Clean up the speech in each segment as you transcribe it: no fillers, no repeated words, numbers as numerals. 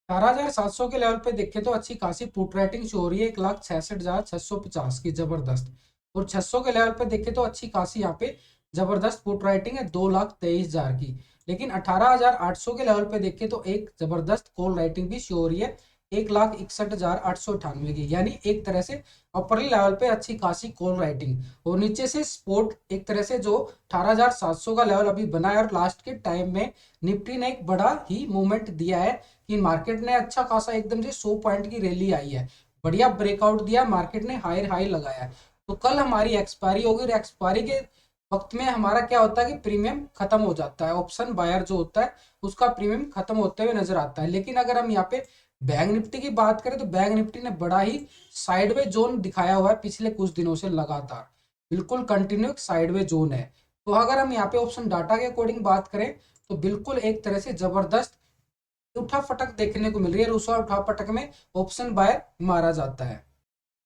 18,700 के लेवल पे देखें तो अच्छी खासी पुट राइटिंग शो हो रही है 1,66,650 की जबरदस्त। और 600 के लेवल पे देखें तो अच्छी खासी यहाँ पे जबरदस्त पुट राइटिंग है 2,23,000 की। लेकिन 18,800 के लेवल पे देखें तो एक जबरदस्त कॉल राइटिंग भी शो हो रही है 1,61,898 की, यानी एक तरह से अपर लेवल पे अच्छी खासी कॉल राइटिंग। और नीचे से स्पोर्ट एक तरह से जो 18,700 का लेवल अभी बना है, और लास्ट के टाइम में निफ्टी ने एक बड़ा ही मूवमेंट दिया है कि मार्केट ने अच्छा खासा एकदम से 100 पॉइंट की रैली आई है, बढ़िया ब्रेकआउट दिया, मार्केट ने हायर हाई लगाया है। तो कल हमारी एक्सपायरी होगी, और एक्सपायरी के वक्त में हमारा क्या होता है कि प्रीमियम खत्म हो जाता है, ऑप्शन बायर जो होता है उसका प्रीमियम खत्म होते हुए नजर आता है। लेकिन अगर हम यहाँ पे बैंक निफ्टी की बात करें तो बैंक निफ्टी ने बड़ा ही साइडवे जोन दिखाया हुआ है पिछले कुछ दिनों से लगातार, बिल्कुल कंटिन्यू साइडवे जोन है। तो अगर हम यहाँ पे ऑप्शन डाटा के अकॉर्डिंग बात करें तो बिल्कुल एक तरह से जबरदस्त उठा पटक देखने को मिल रही है, रूसवा उठा पटक में ऑप्शन बायर मारा जाता है।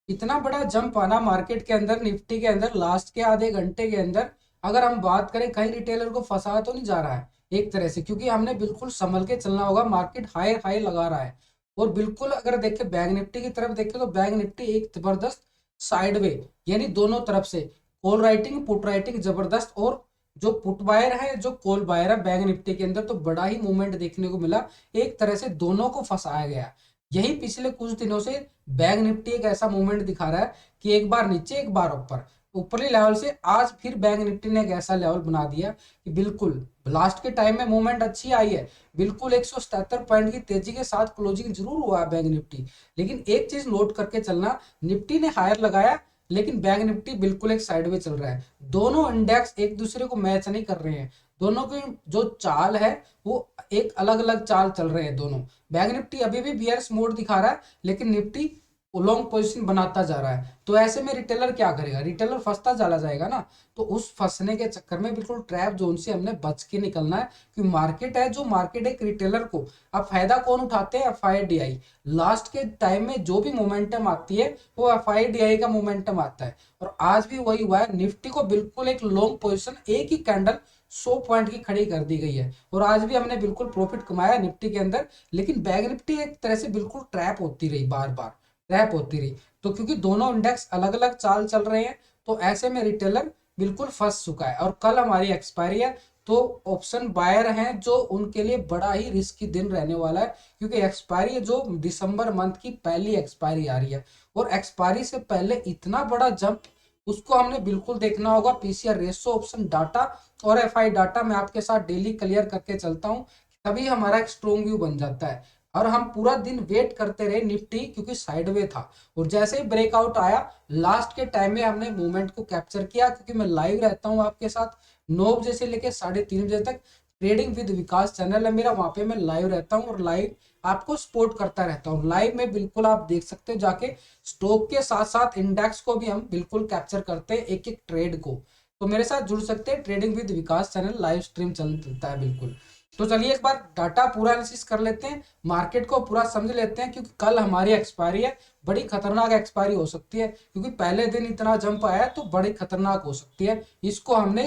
इतना बड़ा जंप आना मार्केट के अंदर, निफ्टी के अंदर लास्ट के आधे घंटे के अंदर, अगर हम बात करें कहीं रिटेलर को फंसा तो नहीं जा रहा है एक तरह से, क्योंकि हमने बिल्कुल संभल के चलना होगा, मार्केट हाई हाई लगा रहा है। और बिल्कुल अगर देखें बैंक निफ्टी की तरफ देखें तो बैंक निफ्टी एक जबरदस्त साइडवे, यानी दोनों तरफ से कॉल राइटिंग पुट राइटिंग जबरदस्त, और जो पुट बायर है जो कॉल बायर है बैंक निफ्टी के अंदर, तो बड़ा ही मूवमेंट देखने को मिला, एक तरह से दोनों को फंसाया गया। यही पिछले कुछ दिनों से बैंक निफ्टी एक ऐसा मूवमेंट दिखा रहा है कि एक बार नीचे एक बार ऊपर, ऊपरी लेवल से आज फिर बैंक निफ्टी ने एक ऐसा लेवल बना दिया कि बिल्कुल लास्ट के टाइम में मूवमेंट अच्छी आई है, बिल्कुल 177 पॉइंट की तेजी के साथ क्लोजिंग जरूर हुआ है बैंक निफ्टी। लेकिन एक चीज नोट करके चलना, निफ्टी ने हायर लगाया लेकिन बैंक निफ्टी बिल्कुल एक साइड में चल रहा है, दोनों इंडेक्स एक दूसरे को मैच नहीं कर रहे हैं, दोनों की जो चाल है वो एक अलग अलग चाल चल रहे हैं दोनों। बैंक निफ्टी अभी भी बियर्स मोड दिखा रहा है, लेकिन निफ्टी लॉन्ग पोजीशन बनाता जा रहा है। तो ऐसे में रिटेलर क्या करेगा, रिटेलर फंसता चला जाएगा ना। तो उस फंसने के चक्कर में बिल्कुल ट्रैप जोन से हमने बच के निकलना है, कि मार्केट है जो मार्केट एक रिटेलर को, अब फायदा कौन उठाते हैं, एफआईडीआई। लास्ट के टाइम में जो भी मोमेंटम आती है वो एफआईडीआई का मोमेंटम आता है, और आज भी वही हुआ है। निफ्टी को बिल्कुल एक लॉन्ग पोजिशन एक ही कैंडल 100 पॉइंट की खड़ी कर दी गई है, और आज भी हमने बिल्कुल प्रॉफिट कमाया निफ्टी के अंदर। लेकिन बैंक निफ्टी एक तरह से बिल्कुल ट्रैप होती रही, बार बार ट्रैप होती रही। तो क्योंकि दोनों इंडेक्स अलग अलग चाल चल रहे हैं, तो ऐसे में रिटेलर बिल्कुल फंस चुका है। और कल हमारी एक्सपायरी है, तो ऑप्शन बायर हैं जो उनके लिए बड़ा ही रिस्की दिन रहने वाला है, क्योंकि एक्सपायरी जो दिसंबर मंथ की पहली एक्सपायरी आ रही है, और एक्सपायरी से पहले इतना बड़ा जंप उसको हमने बिल्कुल देखना होगा। पीसीआर रेशो, ऑप्शन डाटा और एफआई डाटा मैं आपके साथ डेली क्लियर करके चलता हूँ, तभी हमारा एक स्ट्रॉन्ग व्यू बन जाता है। और हम पूरा दिन वेट करते रहे निफ्टी, क्योंकि साइडवे था, और जैसे ही ब्रेकआउट आया लास्ट के टाइम में हमने मूवमेंट को कैप्चर किया, क्योंकि मैं लाइव रहता हूँ आपके साथ 9 बजे से लेकर 3:30 बजे तक। ट्रेडिंग विद विकास चैनल है मेरा, वहां पे मैं लाइव रहता हूँ और लाइव आपको सपोर्ट करता रहता हूँ। लाइव में बिल्कुल आप देख सकते हो जाके, स्टॉक के साथ साथ इंडेक्स को भी हम बिल्कुल कैप्चर करते हैं, एक एक ट्रेड को। तो मेरे साथ जुड़ सकते हैं, trading with Vikas channel live stream चलता है बिल्कुल। तो चलिए एक बार डाटा पूरा एनालिसिस कर लेते हैं, मार्केट को पूरा समझ लेते हैं, क्योंकि कल हमारी एक्सपायरी है, बड़ी खतरनाक एक्सपायरी हो सकती है, क्योंकि पहले दिन इतना जंप आया है तो बड़ी खतरनाक हो सकती है, इसको हमने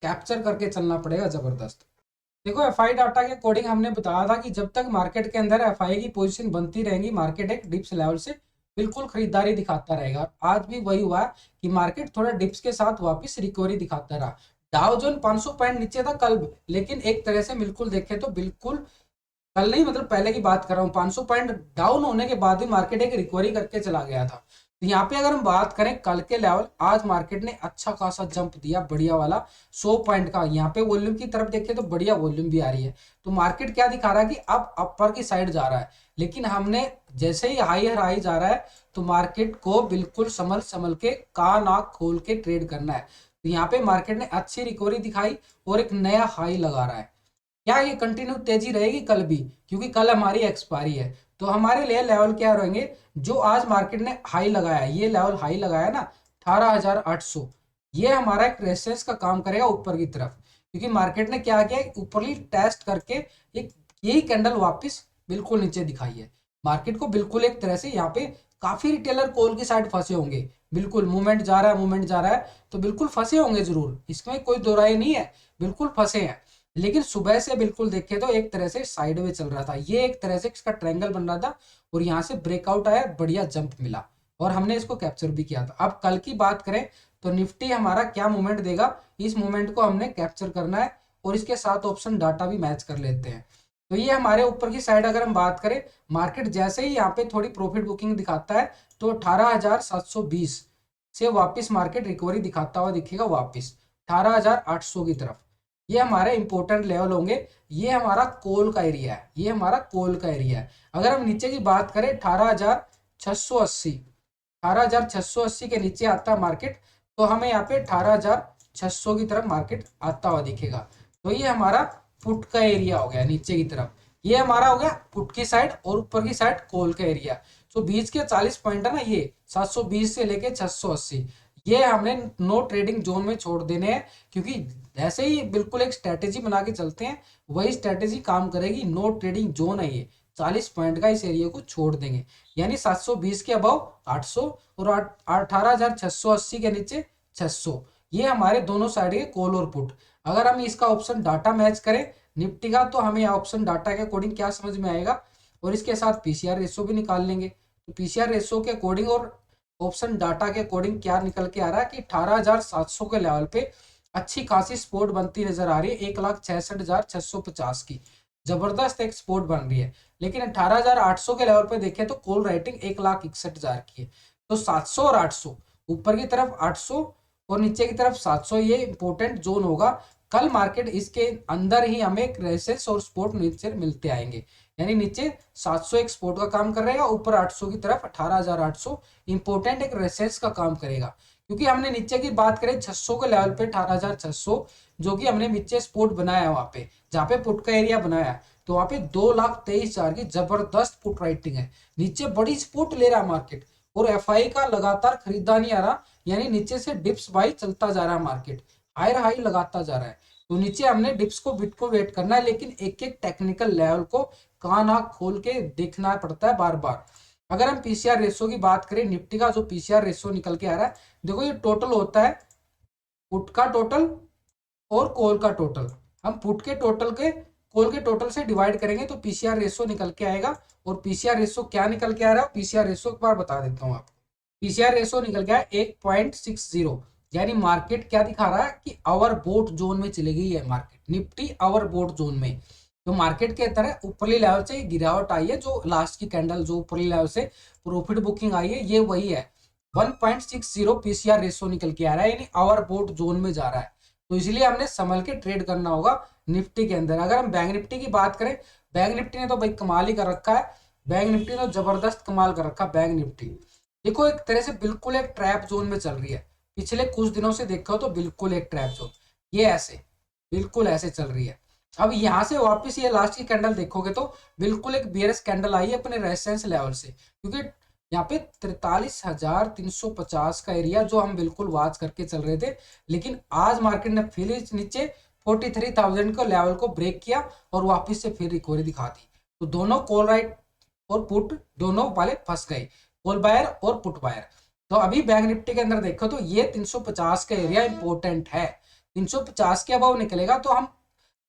कैप्चर करके चलना पड़ेगा जबरदस्त। देखो एफआई डाटा के अकॉर्डिंग हमने बताया था कि जब तक मार्केट के अंदर एफआई की पोजीशन बनती रहेगी, मार्केट एक डिप्स लेवल से बिल्कुल खरीदारी दिखाता रहेगा। आज भी वही हुआ कि मार्केट थोड़ा डिप्स के साथ वापस रिकवरी दिखाता रहा। डाउ जोन 500 पॉइंट नीचे था कल, लेकिन एक तरह से बिल्कुल देखे तो बिल्कुल कल नहीं, मतलब पहले की बात कर रहा हूँ, 500 पॉइंट डाउन होने के बाद भी मार्केट एक रिकवरी करके चला गया था। तो यहाँ पे अगर हम बात करें कल के लेवल, आज मार्केट ने अच्छा खासा जंप दिया बढ़िया वाला 100 पॉइंट का। यहाँ पे वॉल्यूम की तरफ देखें तो बढ़िया वॉल्यूम भी आ रही है, तो मार्केट क्या दिखा रहा है कि अब अपर की साइड जा रहा है। लेकिन हमने जैसे ही हाई हाई जा रहा है तो मार्केट को बिल्कुल संभल संभल के कान आंख खोल के ट्रेड करना है। तो यहाँ पे मार्केट ने अच्छी रिकवरी दिखाई और एक नया हाई लगा रहा है। क्या ये कंटिन्यू तेजी रहेगी कल भी, क्योंकि कल हमारी एक्सपायरी है। तो हमारे लिए लेवल क्या रहेंगे, जो आज मार्केट ने हाई लगाया है, ये लेवल हाई लगाया ना 18,800, ये हमारा एक रेजिस्टेंस का काम करेगा ऊपर की तरफ, क्योंकि मार्केट ने क्या किया, ऊपरली टेस्ट करके एक यही कैंडल वापस बिल्कुल नीचे दिखाई है। मार्केट को बिल्कुल एक तरह से यहाँ पे काफी रिटेलर कॉल की साइड फंसे होंगे, बिल्कुल मूवमेंट जा रहा है, मूवमेंट जा रहा है, तो बिल्कुल फंसे होंगे जरूर, इसमें कोई दो राय नहीं है, बिल्कुल फंसे हैं। लेकिन सुबह से बिल्कुल देखे तो एक तरह से साइडवे चल रहा था, ये एक तरह से इसका ट्रायंगल बन रहा था और यहाँ से ब्रेकआउट आया, बढ़िया जंप मिला और हमने इसको कैप्चर भी किया था। अब कल की बात करें तो निफ्टी हमारा क्या मूवमेंट देगा, इस मूवमेंट को हमने कैप्चर करना है और इसके साथ ऑप्शन डाटा भी मैच कर लेते हैं। तो ये हमारे ऊपर की साइड अगर हम बात करें, मार्केट जैसे ही यहाँ पे थोड़ी प्रॉफिट बुकिंग दिखाता है तो 18,720 से वापस मार्केट रिकवरी दिखाता हुआ दिखेगा वापस 18,800 की तरफ। ये हमारे इंपॉर्टेंट लेवल होंगे। ये हमारा कॉल का एरिया है, ये हमारा कॉल का एरिया है। अगर हम नीचे की बात करें 18,680, 18,680 के नीचे आता है मार्केट तो हमें यहाँ पे 18,600 की तरफ मार्केट आता हुआ दिखेगा। तो ये हमारा पुट का एरिया हो गया नीचे की तरफ, ये हमारा हो गया पुट की साइड और ऊपर की साइड कॉल का एरिया। तो बीच के 40 पॉइंट है ना, ये 720 से लेके 680, ये हमने नो ट्रेडिंग जोन में छोड़ देने हैं, क्योंकि ऐसे ही बिल्कुल एक स्ट्रेटेजी बना के चलते हैं, वही स्ट्रेटेजी काम करेगी। नो ट्रेडिंग जोन है ये, 40 पॉइंट का इस एरिया को छोड़ देंगे, यानी 720 के अबव 800 और 18,680 के नीचे 600, ये हमारे दोनों साइड के कॉल और पुट। अगर हम इसका ऑप्शन डाटा मैच करें निफ्टी का तो हमें ऑप्शन डाटा के अकॉर्डिंग क्या समझ में आएगा, और इसके साथ पीसीआर रेशो भी निकाल लेंगे। तो पीसीआर रेशो के अकॉर्डिंग और ऑप्शन डाटा के अकॉर्डिंग क्या निकल के आ रहा है कि 18,700 के लेवल पे अच्छी खासी स्पोर्ट बनती नजर आ रही है, 1,66,650 की जबरदस्त एक स्पोर्ट बन रही है। लेकिन 18,800 के लेवल पे देखें तो कॉल राइटिंग 1,61,000 की है। तो 700 और 800, ऊपर की तरफ 800 और नीचे की तरफ 700, ये इंपॉर्टेंट जोन होगा। कल मार्केट इसके अंदर ही हमें एक रेसेस और सपोर्ट नीचे मिलते आएंगे, यानी नीचे 700 एक सपोर्ट का काम कर रहेगा, ऊपर 800 की तरफ 18,800 इंपॉर्टेंट एक रेसेस का काम करेगा। क्योंकि हमने नीचे की बात करें 600 के लेवल पे 18,600 जो कि हमने नीचे सपोर्ट बनाया है, वहां पे जहाँ पे पुट का एरिया बनाया है तो वहां पे 2,23,000 की जबरदस्त पुट राइटिंग है, नीचे बड़ी सपोर्ट ले रहा है मार्केट और एफआई का लगातार खरीदा नहीं आ रहा, यानी नीचे से डिप्स बाई चलता जा रहा है मार्केट, हायर हाई लगाता जा रहा है। तो नीचे हमने डिप्स को बिट को वेट करना है, लेकिन एक एक टेक्निकल लेवल को कान आंख खोल के देखना पड़ता है बार बार। अगर हम पीसीआर रेशो की बात करें, निफ्टी का जो पीसीआर रेशो निकल के आ रहा है, देखो ये टोटल होता है पुट का टोटल और कॉल का टोटल। हम पुट के टोटल के कॉल के टोटल से डिवाइड करेंगे तो पीसीआर रेशो निकल के आएगा। और पीसीआर रेशो क्या निकल के आ रहा है, पीसीआर रेशो एक बार बता देता हूँ आपको। पीसीआर रेशो निकल गया 1.60, यानी मार्केट क्या दिखा रहा है कि आवर बोट जोन में चली गई है market, Nifty overbought zone में। तो मार्केट के तरह ऊपरली लेवल से गिरावट आई है, जो लास्ट की कैंडल जो ऊपरली लेवल से प्रॉफिट बुकिंग आई है, ये वही है। 1.60 पीसीआर रेशो निकल के आ रहा है, यानी आवर बोट जोन में जा रहा है। तो इसलिए हमने संभल के ट्रेड करना होगा निफ्टी के अंदर। अगर हम बैंक निफ्टी की बात करें, बैंक निफ्टी ने तो भाई कमाल ही कर रखा है, बैंक निफ्टी ने तो जबरदस्त कमाल कर रखा है। बैंक निफ्टी देखो एक तरह से बिल्कुल एक ट्रैप जोन में चल रही है, पिछले कुछ दिनों से देखो तो बिल्कुल एक ट्रैप जोन, ये ऐसे बिल्कुल ऐसे चल रही है। अब यहाँ से वापस ये लास्ट की कैंडल देखोगे तो बिल्कुल एक बियरिश कैंडल आई है अपने रेजिस्टेंस लेवल से, क्योंकि यहाँ पे 43,350 का एरिया जो हम बिल्कुल वॉच करके चल रहे थे, लेकिन आज मार्केट ने फिर नीचे 43,000 को लेवल को ब्रेक किया और वापस से फिर रिकवरी दिखा दी। तो दोनों कॉल राइट और पुट दोनों वाले फंस गए, कॉल बायर और पुट बायर। तो अभी बैंक निफ्टी के अंदर देखो तो ये 350 का एरिया इंपॉर्टेंट है, 350 के अबाव निकलेगा तो हम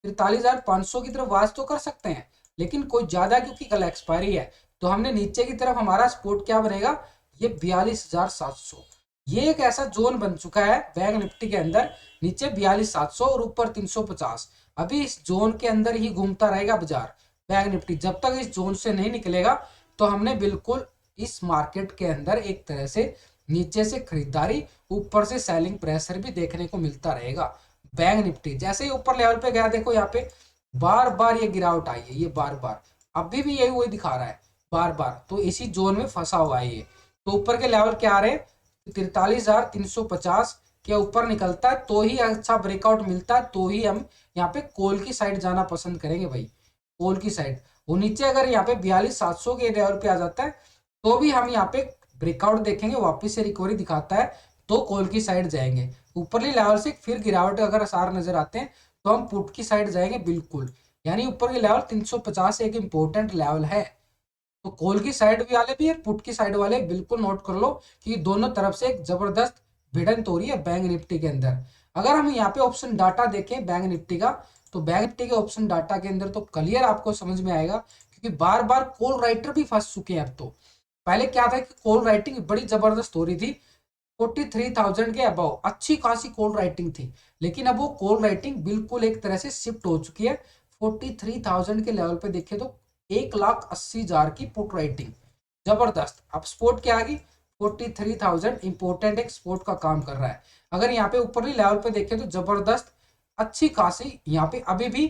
43,500 की तरफ वाच तो कर सकते हैं, लेकिन कोई ज्यादा, क्योंकि कल एक्सपायरी है। तो हमने नीचे की तरफ हमारा सपोर्ट क्या बनेगा, ये 42,700, ये एक ऐसा जोन बन चुका है बैंक निफ्टी के अंदर, नीचे 42,700 और ऊपर 350। अभी इस जोन के अंदर ही घूमता रहेगा बाजार बैंक निफ्टी, जब तक इस जोन से नहीं निकलेगा तो हमने बिल्कुल इस मार्केट के अंदर एक तरह से नीचे से खरीदारी, ऊपर से सेलिंग प्रेशर भी देखने को मिलता रहेगा। बैंक निफ्टी जैसे ही ऊपर लेवल पे गया, देखो यहाँ पे बार बार ये गिरावट आई है, ये बार बार अभी भी यही वही दिखा रहा है बार बार, तो इसी जोन में फंसा हुआ है ये। तो ऊपर के लेवल क्या आ रहे हैं, 43,350 के ऊपर निकलता है तो ही अच्छा ब्रेकआउट मिलता है, तो ही हम यहाँ पे कॉल की साइड जाना पसंद करेंगे भाई, कॉल की साइड। वो नीचे अगर यहाँ पे 42,700 के लेवल पे आ जाता है तो भी हम यहाँ पे ब्रेकआउट देखेंगे, वापस से रिकवरी दिखाता है तो कॉल की साइड जाएंगे। ऊपरली लेवल से फिर गिरावट अगर आसार नजर आते हैं तो हम पुट की साइड जाएंगे बिल्कुल, यानी ऊपर के लेवल 350 एक इंपॉर्टेंट लेवल है। तो कॉल की साइड वाले भी और पुट की साइड वाले बिल्कुल नोट कर लो कि दोनों तरफ से एक जबरदस्त भिड़ंत हो रही है बैंक निफ्टी के अंदर। अगर हम यहाँ पे ऑप्शन डाटा देखें बैंक निफ्टी का तो बैंक निफ्टी के ऑप्शन डाटा के अंदर तो क्लियर आपको समझ में आएगा, क्योंकि बार बार कॉल राइटर भी फंस चुके हैं। अब तो पहले क्या था कि कॉल राइटिंग बड़ी जबरदस्त हो रही थी, 43,000 के अबाव अच्छी खासी कॉल राइटिंग थी, लेकिन अब वो कॉल राइटिंग बिल्कुल एक तरह से शिफ्ट हो चुकी है। 43,000 के लेवल पे देखे तो 1,80,000 की पुट राइटिंग जबरदस्त। अब स्पोर्ट क्या आ गई, 43,000 इंपोर्टेंट एक स्पोर्ट का काम कर रहा है। अगर यहाँ पे ऊपरी लेवल पे देखें तो जबरदस्त अच्छी खासी यहाँ पे अभी भी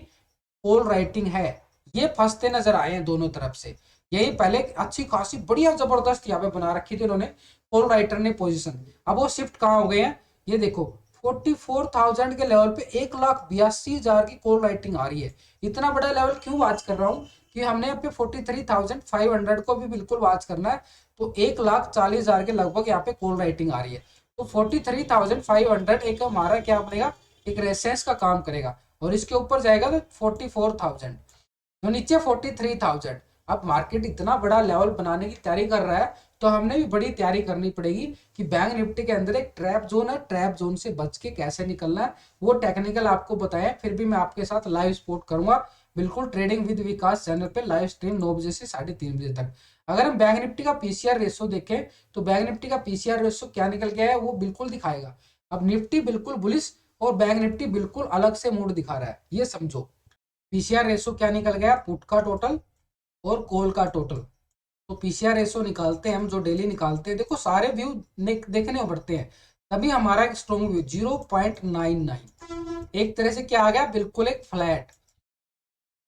कॉल राइटिंग है। ये फंसते नजर आए हैं दोनों तरफ से। यही पहले अच्छी खासी बढ़िया जबरदस्त यहाँ पे बना रखी थी उन्होंने कॉल राइटर ने पोजीशन, अब वो शिफ्ट कहाँ हो गए हैं, ये देखो 44,000 के लेवल पे 1,82,000 की कॉल राइटिंग आ रही है। इतना बड़ा लेवल क्यों वाच कर रहा हूँ कि हमने यहाँ पे 43,500 को भी बिल्कुल वाच करना है, तो 1,40,000 के लगभग यहाँ पे कॉल राइटिंग आ रही है। तो 43,500 एक हमारा क्या बनेगा, एक रेसेंस का काम करेगा, और इसके ऊपर जाएगा तो 44,000, तो नीचे 43,000। अब मार्केट इतना बड़ा लेवल बनाने की तैयारी कर रहा है, तो हमने भी बड़ी तैयारी करनी पड़ेगी कि बैंक निफ्टी के अंदर एक ट्रैप जोन है, ट्रैप जोन से बच के कैसे निकलना है वो टेक्निकल आपको बताएं। फिर भी मैं आपके साथ लाइव सपोर्ट करूंगा बिल्कुल, ट्रेडिंग विद विकास चैनल पे लाइव स्ट्रीम 9 बजे से 3:30 बजे तक। अगर हम बैंक निफ्टी का पीसीआर रेशो देखें तो बैंक निफ्टी का पीसीआर रेशो क्या निकल गया है वो बिल्कुल दिखाएगा। अब निफ्टी बिल्कुल बुलिश और बैंक निफ्टी बिल्कुल अलग से मूड दिखा रहा है, ये समझो। पीसीआर रेशो क्या निकल गया, पुट का टोटल और कॉल का टोटल। तो पीसीआर रेशो निकालते हैं हम, जो डेली निकालते हैं, देखो सारे व्यू देखने पड़ते हैं, तभी हमारा एक स्ट्रॉन्ग व्यू 0.99 एक तरह से क्या आ गया, बिल्कुल एक फ्लैट।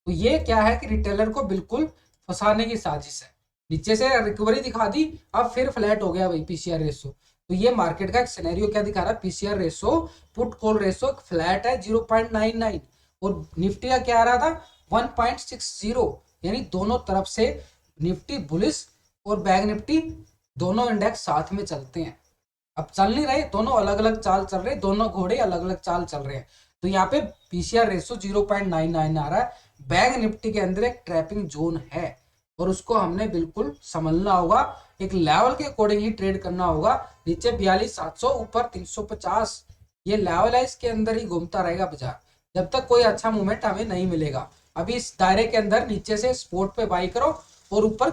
तो ये क्या है कि रिटेलर को बिल्कुल फंसाने की साजिश है। नीचे से रिकवरी दिखा दी, अब फिर फ्लैट हो गया भाई पीसीआर रेशो। तो ये मार्केट का एक सिनेरियो क्या दिखा रहा है, PCR ratio put call ratio flat है 0.99, और निफ्टी का क्या आ रहा था 1.60, यानी दोनों तरफ से निफ्टी बुलिश और बैंक निफ्टी दोनों इंडेक्स साथ में चलते हैं। अब चल नहीं रहे, दोनों अलग अलग चाल चल रहे, दोनों घोड़े अलग अलग चाल चल रहे हैं। तो यहाँ पे पीसीआर रेशो 0.99 आ रहा है। बैंक निफ्टी के अंदर एक ट्रैपिंग जोन है और उसको हमने बिल्कुल समझना होगा, एक लेवल के अकॉर्डिंग ही ट्रेड करना होगा। नीचे 42,700, ऊपर 350, ये लेवल है, इसके अंदर ही घूमता रहेगा बाजार जब तक कोई अच्छा मूवमेंट हमें नहीं मिलेगा। अभी इस दायरे के अंदर नीचे से स्पोर्ट पे बाई करो और ऊपर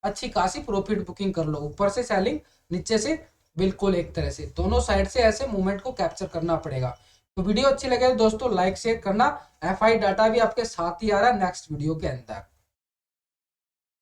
अच्छी खासी प्रॉफिट बुकिंग कर लो, ऊपर से सेलिंग, नीचे से बिल्कुल एक तरह से दोनों साइड से ऐसे मूवमेंट को कैप्चर करना पड़ेगा। तो वीडियो अच्छी लगे तो दोस्तों लाइक शेयर करना। एफआई डाटा भी आपके साथ ही आ रहा है नेक्स्ट वीडियो के अंदर।